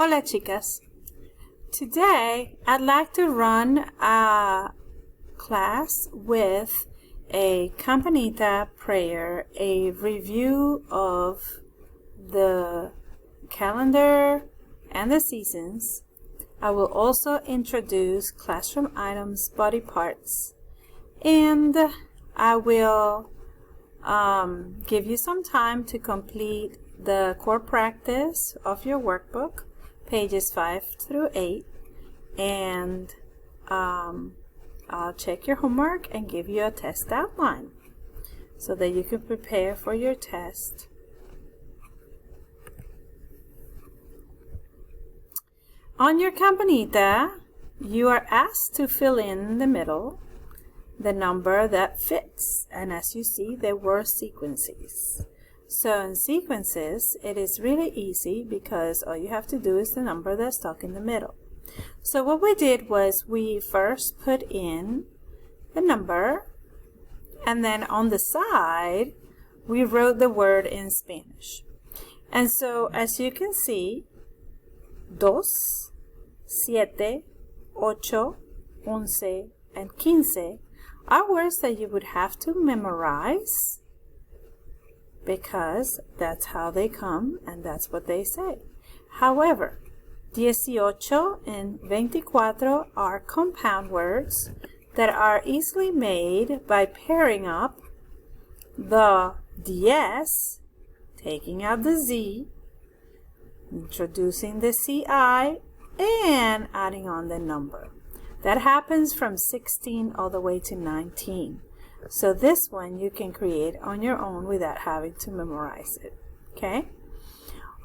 Hola chicas. Today I'd like to run a class with a campanita prayer, a review of the calendar and the seasons. I will also introduce classroom items, body parts, and I will give you some time to complete the core practice of your workbook, pages 5 through 8, and I'll check your homework and give you a test outline so that you can prepare for your test. On your campanita, you are asked to fill in the middle the number that fits, and as you see, there were sequences. So in sequences, it is really easy because all you have to do is the number that's stuck in the middle. So what we did was we first put in the number, and then on the side we wrote the word in Spanish. And so as you can see, 2, 7, 8, 11, and 15 are words that you would have to memorize because that's how they come and that's what they say. However, 18 and 24 are compound words that are easily made by pairing up the diez, taking out the z, introducing the ci, and adding on the number. That happens from 16 all the way to 19. So this one you can create on your own without having to memorize it. Okay?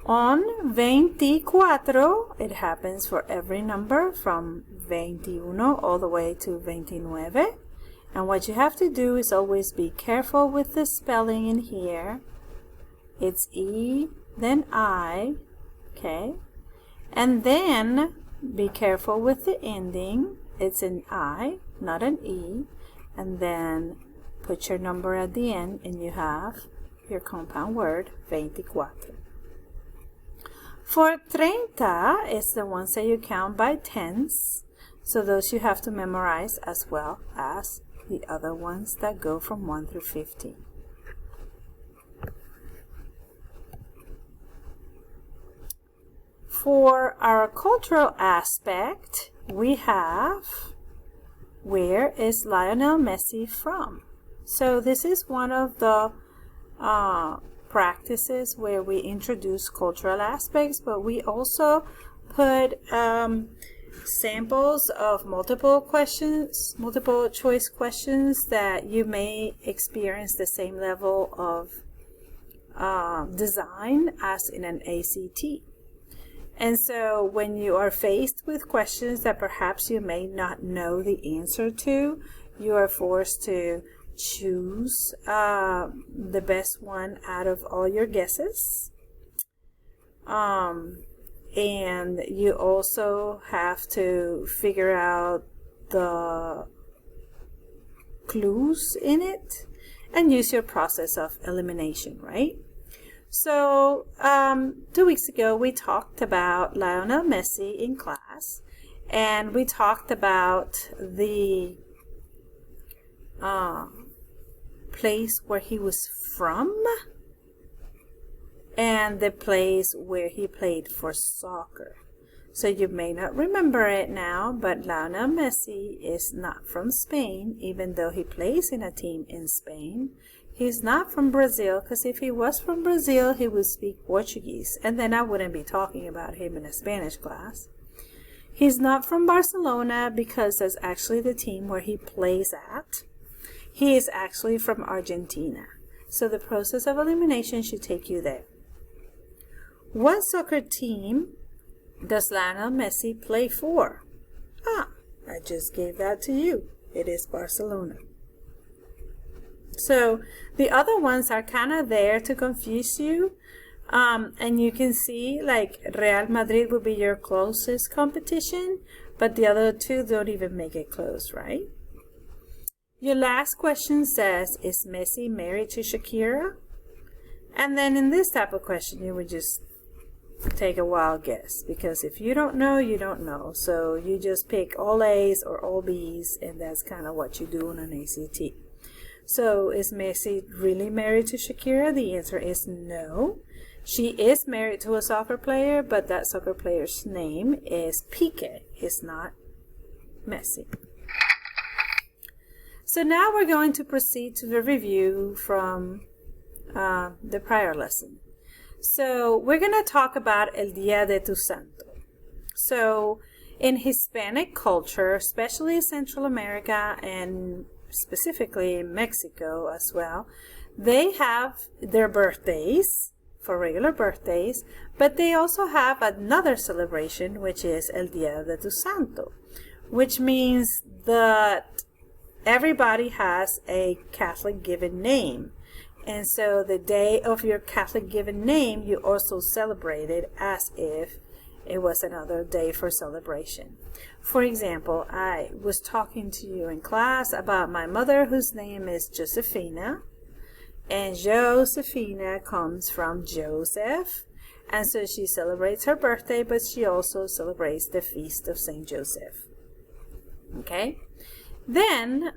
On 24, it happens for every number from 21 all the way to 29. And what you have to do is always be careful with the spelling in here. It's E, then I, okay? And then be careful with the ending. It's an I, not an E. And then put your number at the end and you have your compound word 24. For 30 is the ones that you count by tens, so those you have to memorize as well as the other ones that go from 1 through 15. For our cultural aspect, we have, where is Lionel Messi from? So this is one of the practices where we introduce cultural aspects, but we also put samples of multiple choice questions that you may experience the same level of design as in an ACT. And so when you are faced with questions that perhaps you may not know the answer to, you are forced to choose the best one out of all your guesses. And you also have to figure out the clues in it and use your process of elimination, right? So 2 weeks ago we talked about Lionel Messi in class, and we talked about the place where he was from and the place where he played for soccer. So you may not remember it now, but Lionel Messi is not from Spain, even though he plays in a team in Spain. He's not from Brazil, because if he was from Brazil, he would speak Portuguese, and then I wouldn't be talking about him in a Spanish class. He's not from Barcelona, because that's actually the team where he plays at. He is actually from Argentina. So the process of elimination should take you there. What soccer team does Lionel Messi play for? I just gave that to you. It is Barcelona. So the other ones are kind of there to confuse you. And you can see like Real Madrid will be your closest competition, but the other two don't even make it close, right? Your last question says, is Messi married to Shakira? And then in this type of question, you would just take a wild guess, because if you don't know, you don't know. So you just pick all A's or all B's, and that's kind of what you do on an ACT. So is Messi really married to Shakira? The answer is no. She is married to a soccer player, but that soccer player's name is Piqué. It's not Messi. So now we're going to proceed to the review from the prior lesson. So we're going to talk about El Día de tu Santo. So in Hispanic culture, especially Central America and specifically Mexico as well, they have their birthdays for regular birthdays, but they also have another celebration, which is El Día de tu Santo, which means that everybody has a Catholic given name. And so the day of your Catholic given name, you also celebrate it as if it was another day for celebration. For example, I was talking to you in class about my mother, whose name is Josefina. And Josefina comes from Joseph. And so she celebrates her birthday, but she also celebrates the feast of Saint Joseph. Okay? Then,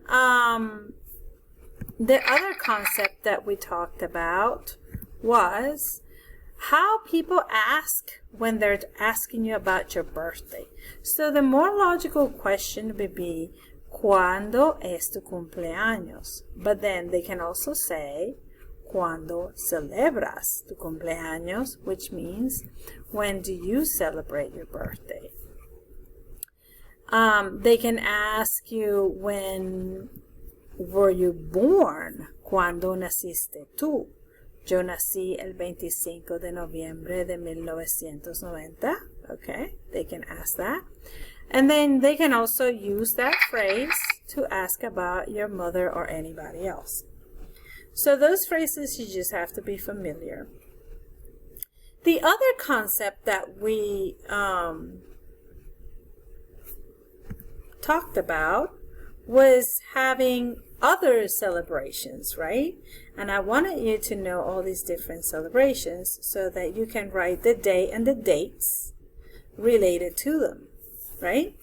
the other concept that we talked about was how people ask when they're asking you about your birthday. So the more logical question would be, ¿Cuándo es tu cumpleaños? But then they can also say, ¿Cuándo celebras tu cumpleaños? Which means, when do you celebrate your birthday? They can ask you, when were you born? ¿Cuándo naciste tú? Yo nací el 25 de noviembre de 1990. Okay, they can ask that. And then they can also use that phrase to ask about your mother or anybody else. So those phrases, you just have to be familiar. The other concept that we talked about was having other celebrations, right? And I wanted you to know all these different celebrations so that you can write the day and the dates related to them, right?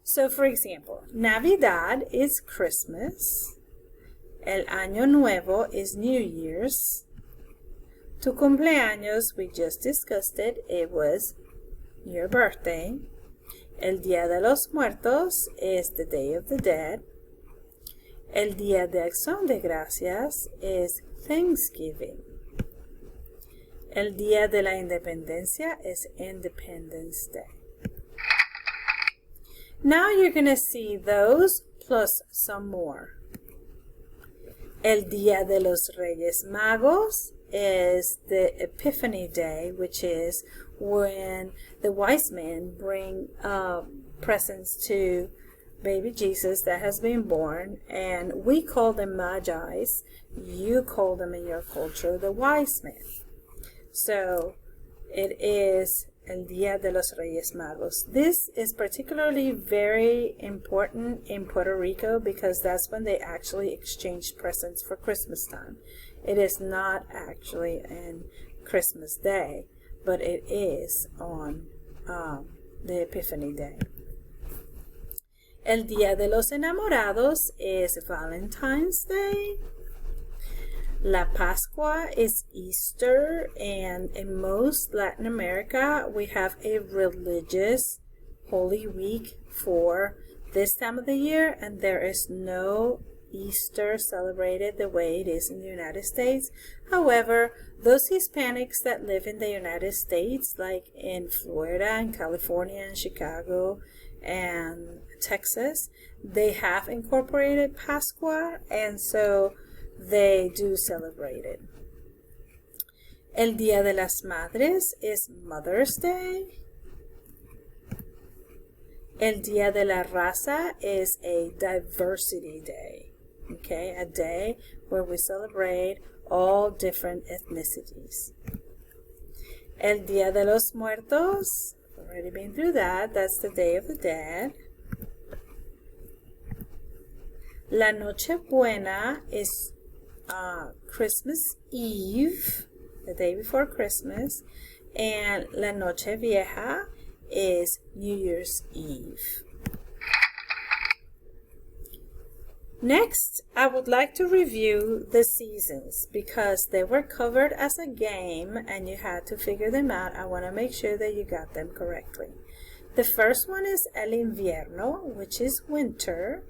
So for example, Navidad is Christmas. El Año Nuevo is New Year's. Tu cumpleaños, we just discussed it. It was your birthday. El Día de los Muertos is the Day of the Dead. El Día de Acción de Gracias is Thanksgiving. El Día de la Independencia is Independence Day. Now you're going to see those plus some more. El Día de los Reyes Magos is the Epiphany Day, which is when the wise men bring presents to baby Jesus that has been born, and we call them Magi's. You call them in your culture the wise men. So it is El Día de los Reyes Magos. This is particularly very important in Puerto Rico because that's when they actually exchange presents for Christmas time. It is not actually in Christmas Day, but it is on the Epiphany Day. El Día de los Enamorados is Valentine's Day. La Pascua is Easter, and in most Latin America, we have a religious Holy Week for this time of the year, and there is no Easter celebrated the way it is in the United States. However, those Hispanics that live in the United States, like in Florida and California and Chicago and Texas, they have incorporated Pascua, and so they do celebrate it. El Día de las Madres is Mother's Day. El Día de la Raza is a Diversity Day. Okay, a day where we celebrate all different ethnicities. El Día de los Muertos, already been through that, that's the Day of the Dead. La Noche Buena is Christmas Eve, the day before Christmas, And la Noche Vieja is New Year's Eve. Next, I would like to review the seasons because they were covered as a game and you had to figure them out. I want to make sure that you got them correctly. The first one is el invierno, which is winter.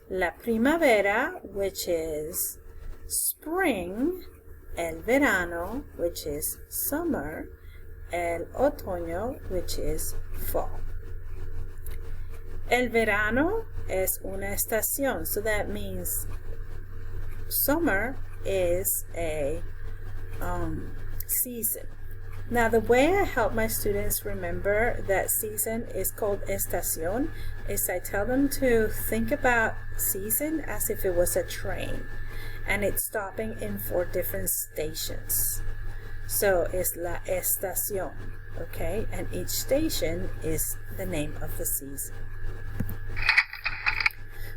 La primavera, which is spring. El verano, which is summer. El otoño, which is fall. El verano es una estación, so that means summer is a season. Now, the way I help my students remember that season is called estación is I tell them to think about season as if it was a train and it's stopping in 4 different stations. So it's la estación, okay? And each station is the name of the season.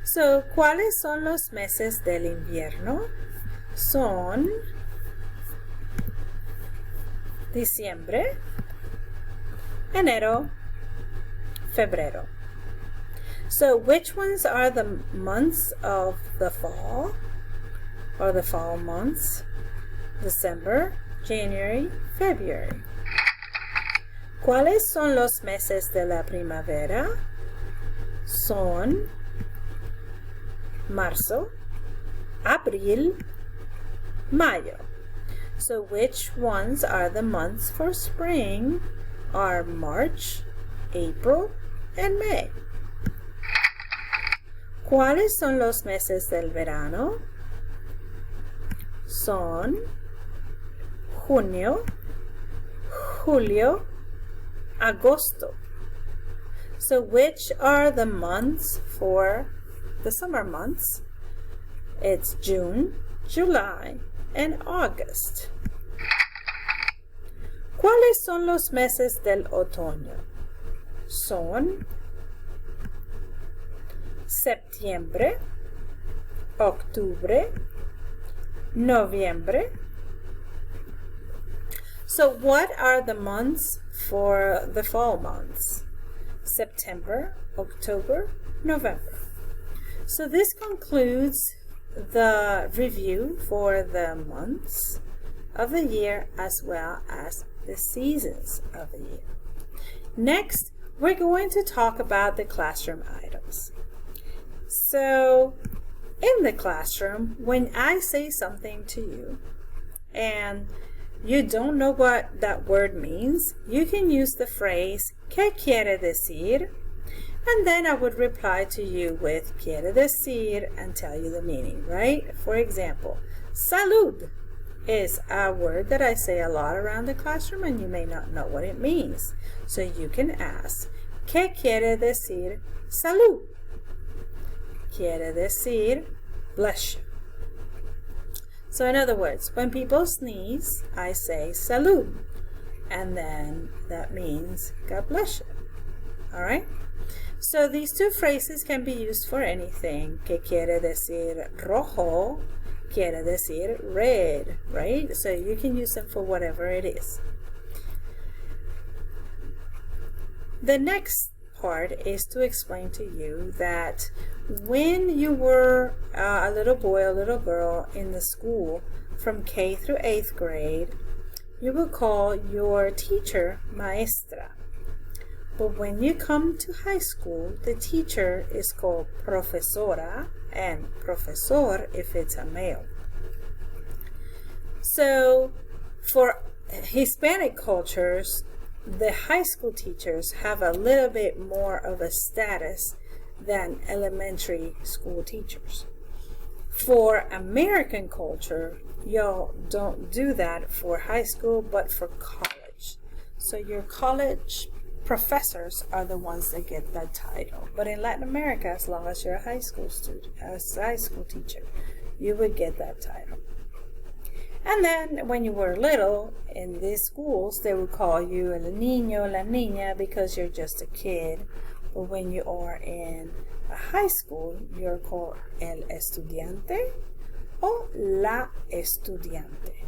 So, ¿cuáles son los meses del invierno? Son diciembre, enero, febrero. So, which ones are the months of the fall, or the fall months? December, January, February. ¿Cuáles son los meses de la primavera? Son marzo, abril, mayo. So which ones are the months for spring? Are March, April, and May. ¿Cuáles son los meses del verano? Son junio, julio, agosto. So which are the months for the summer months? It's June, July, and August. ¿Cuáles son los meses del otoño? Son septiembre, octubre, noviembre. So what are the months for the fall months? September, October, November. So this concludes the review for the months of the year as well as the seasons of the year. Next, we're going to talk about the classroom items. So in the classroom, when I say something to you and you don't know what that word means, you can use the phrase ¿Qué quiere decir? And then I would reply to you with quiere decir and tell you the meaning, right? For example, salud is a word that I say a lot around the classroom and you may not know what it means. So you can ask, ¿Qué quiere decir salud? Quiere decir bless you. So in other words, when people sneeze, I say salud. And then that means God bless you. All right? So these 2 phrases can be used for anything. Que quiere decir rojo, quiere decir red, right? So you can use them for whatever it is. The next part is to explain to you that when you were a little boy or little girl in the school from K through 8th grade, you will call your teacher maestra. But when you come to high school, the teacher is called profesora and profesor if it's a male. So for Hispanic cultures, the high school teachers have a little bit more of a status than elementary school teachers. For American culture, y'all don't do that for high school, but for college. So your college professors are the ones that get that title. But in Latin America, as long as you're a high school student, as a high school teacher, you would get that title. And then when you were little in these schools, they would call you el niño, la niña, because you're just a kid. But when you are in a high school, you're called el estudiante o la estudiante.